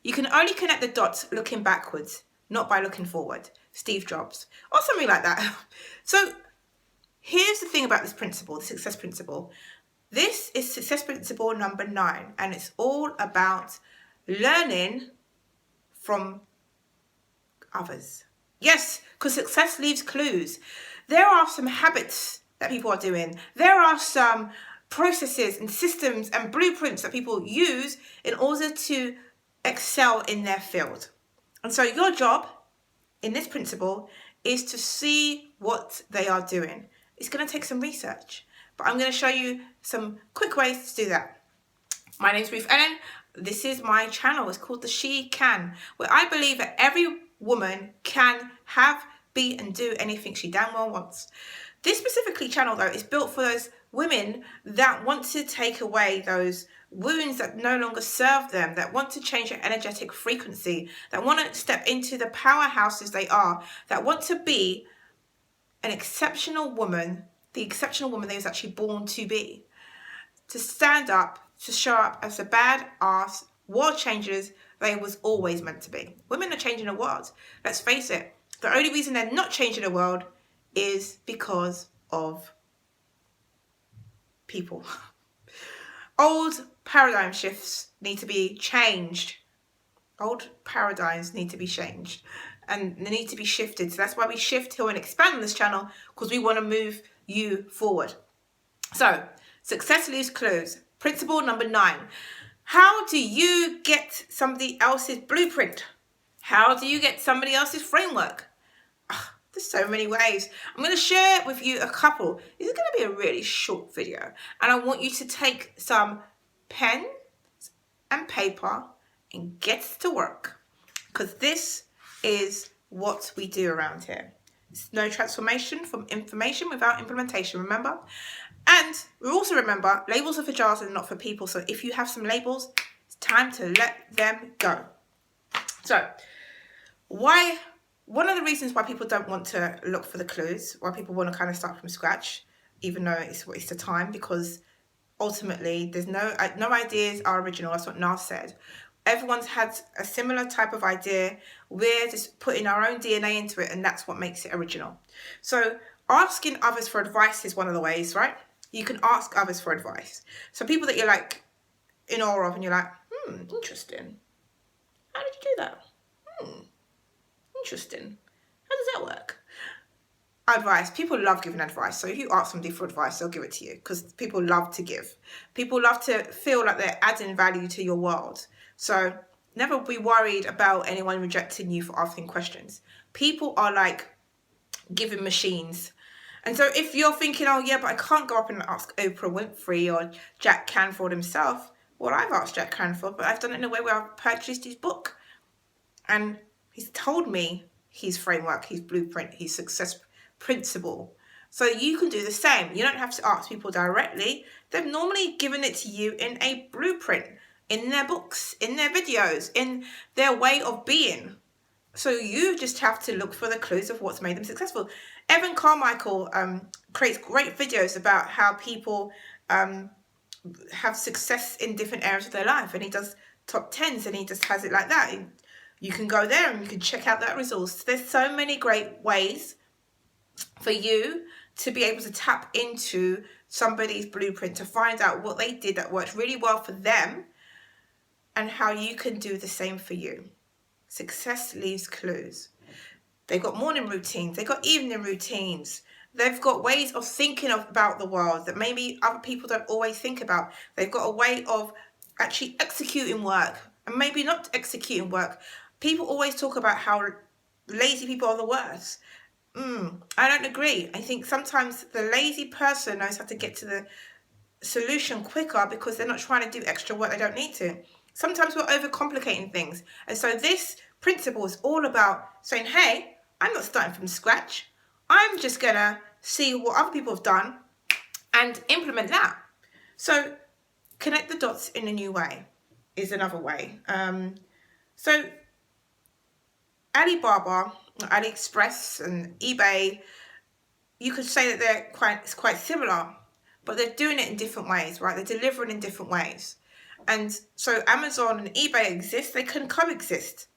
You can only connect the dots looking backwards, not by looking forward. Steve Jobs, or something like that. So here's the thing about this principle, the success principle. This is success principle number 9, and it's all about learning from others. Yes, because success leaves clues. There are some habits that people are doing. There are some processes and systems and blueprints that people use in order to excel in their field. And so your job in this principle is to see what they are doing. It's going to take some research, but I'm going to show you some quick ways to do that. My name's Ruth Ellen. This is my channel. It's called the She Can, where I believe that every woman can have, be, and do anything she damn well wants. This specifically channel, though, is built for those women that want to take away those wounds that no longer serve them, that want to change their energetic frequency, that want to step into the powerhouses they are, that want to be an exceptional woman, the exceptional woman they was actually born to be, to stand up, to show up as the badass world changers they was always meant to be. Women are changing the world. Let's face it, the only reason they're not changing the world is because of people. Old paradigm shifts need to be changed. Old paradigms need to be changed and they need to be shifted. So that's why we shift, heal, and expand on this channel, because we want to move you forward. So, success leaves clues. Principle number 9. How do you get somebody else's blueprint? How do you get somebody else's framework? There's so many ways. I'm going to share with you a couple. This is going to be a really short video, and I want you to take some pen and paper and get to work, because this is what we do around here. It's no transformation from information without implementation, remember? And we also remember, labels are for jars and not for people. So if you have some labels, it's time to let them go. So one of the reasons why people don't want to look for the clues, why people want to kind of start from scratch, even though it's the time, because ultimately there's no ideas are original. That's what Nas said. Everyone's had a similar type of idea. We're just putting our own DNA into it, and that's what makes it original. So asking others for advice is one of the ways, right? You can ask others for advice. So people that you're like in awe of, and you're like, interesting. How did you do that? Interesting. How does that work? Advice. People love giving advice. So if you ask somebody for advice, they'll give it to you, because people love to give. People love to feel like they're adding value to your world. So never be worried about anyone rejecting you for asking questions. People are like giving machines. And so if you're thinking, oh yeah, but I can't go up and ask Oprah Winfrey or Jack Canfield himself. Well, I've asked Jack Canfield, but I've done it in a way where I've purchased his book. And he's told me his framework, his blueprint, his success principle. So you can do the same. You don't have to ask people directly. They've normally given it to you in a blueprint, in their books, in their videos, in their way of being. So you just have to look for the clues of what's made them successful. Evan Carmichael creates great videos about how people have success in different areas of their life, and he does top 10s, and he just has it like that. You can go there and you can check out that resource. There's so many great ways for you to be able to tap into somebody's blueprint, to find out what they did that worked really well for them, and how you can do the same for you. Success leaves clues. They've got morning routines, they've got evening routines, they've got ways of thinking about the world that maybe other people don't always think about. They've got a way of actually executing work, and maybe not executing work. People always talk about how lazy people are the worst. I don't agree. I think sometimes the lazy person knows how to get to the solution quicker because they're not trying to do extra work they don't need to. Sometimes we're overcomplicating things. And so this principle is all about saying, hey, I'm not starting from scratch. I'm just going to see what other people have done and implement that. So connect the dots in a new way is another way. So Alibaba, AliExpress and eBay, you could say that it's quite similar, but they're doing it in different ways, right? They're delivering in different ways. And so Amazon and eBay exist, they can coexist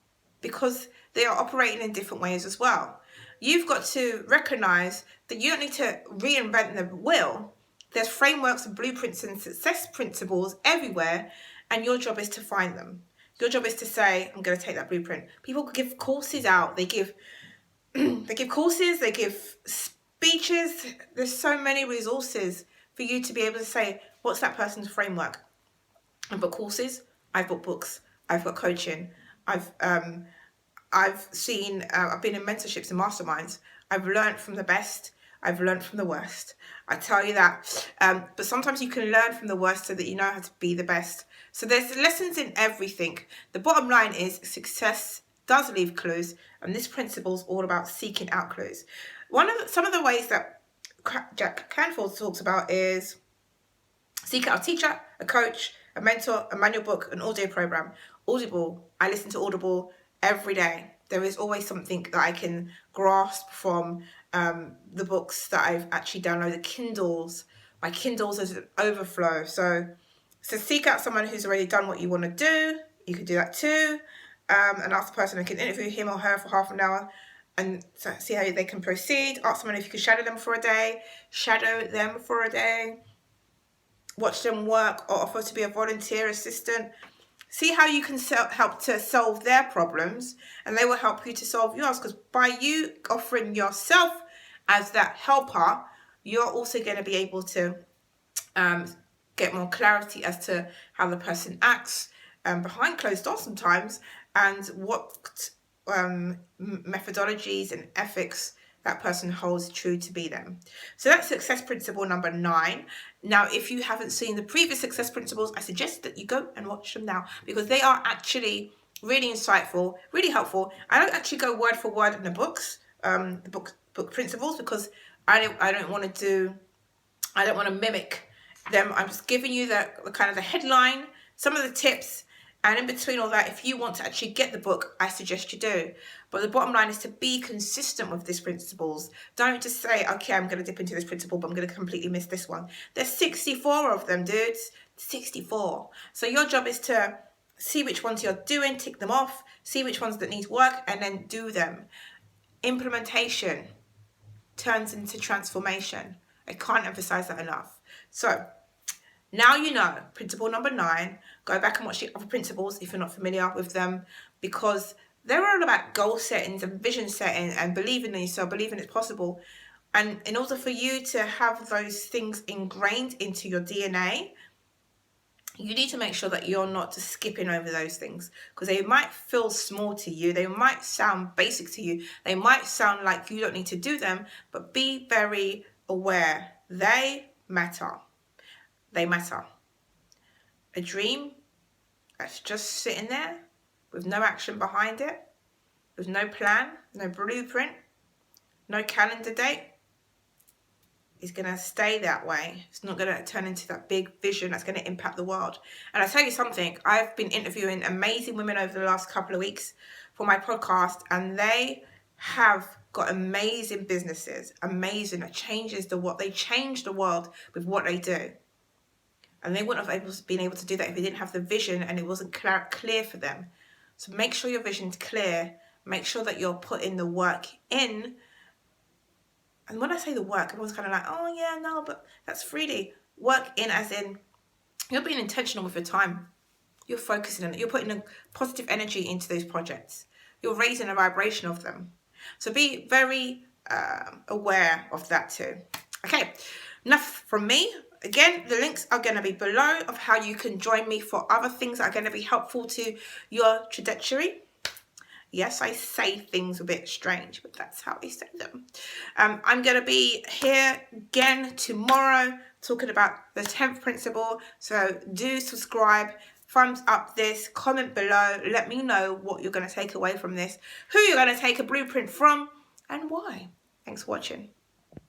because they are operating in different ways as well. You've got to recognize that you don't need to reinvent the wheel. There's frameworks and blueprints and success principles everywhere, and your job is to find them. Your job is to say, I'm going to take that blueprint. People give courses out. They give they give courses, they give speeches. There's so many resources for you to be able to say, what's that person's framework? I've got courses, I've got books, I've got coaching, I've seen, I've been in mentorships and masterminds. I've learned from the best. I've learned from the worst. I tell you that. But sometimes you can learn from the worst so that you know how to be the best. So there's lessons in everything. The bottom line is success does leave clues, and this principle is all about seeking out clues. Some of the ways that Jack Canfield talks about is seek out a teacher, a coach, a mentor, a manual book, an audio program. Audible. I listen to Audible every day. There is always something that I can grasp from the books that I've actually downloaded. Kindles. My Kindles is an overflow. So seek out someone who's already done what you want to do. You could do that too. And ask the person who can interview him or her for half an hour and see how they can proceed. Ask someone if you can shadow them for a day. Shadow them for a day. Watch them work or offer to be a volunteer assistant. See how you can help to solve their problems, and they will help you to solve yours. Because by you offering yourself as that helper, you're also going to be able to get more clarity as to how the person acts behind closed doors sometimes, and what methodologies and ethics that person holds true to be them. So that's success principle number 9. Now, if you haven't seen the previous success principles, I suggest that you go and watch them now, because they are actually really insightful, really helpful. I don't actually go word for word in the books, the book principles, because I don't want to mimic them. I'm just giving you the kind of the headline, some of the tips, and in between all that, if you want to actually get the book, I suggest you do. But the bottom line is to be consistent with these principles. Don't just say, okay, I'm going to dip into this principle, but I'm going to completely miss this one. There's 64 of them, dudes. 64. So your job is to see which ones you're doing, tick them off, see which ones that need work, and then do them. Implementation turns into transformation. I can't emphasize that enough. So now you know principle number 9. Go back and watch the other principles if you're not familiar with them, because they're all about goal settings and vision setting and believing in yourself, believing it's possible. And in order for you to have those things ingrained into your DNA, you need to make sure that you're not just skipping over those things, because they might feel small to you. They might sound basic to you. They might sound like you don't need to do them, but be very aware. They matter. They matter. A dream that's just sitting there with no action behind it, with no plan, no blueprint, no calendar date, is going to stay that way. It's not going to turn into that big vision that's going to impact the world. And I tell you something, I've been interviewing amazing women over the last couple of weeks for my podcast, and they have got amazing businesses, amazing. It changes they change the world with what they do. And they wouldn't have been able to do that if they didn't have the vision and it wasn't clear for them. So make sure your vision's clear. Make sure that you're putting the work in. And when I say the work, everyone's kind of like, oh yeah, no, but that's freely. Work in as in, you're being intentional with your time. You're focusing on it. You're putting a positive energy into those projects. You're raising the vibration of them. So be very aware of that too. Okay, enough from me. Again, the links are going to be below of how you can join me for other things that are going to be helpful to your trajectory. Yes, I say things a bit strange, but that's how I say them. I'm going to be here again tomorrow talking about the 10th principle. So do subscribe, thumbs up this, comment below. Let me know what you're going to take away from this, who you're going to take a blueprint from, and why. Thanks for watching.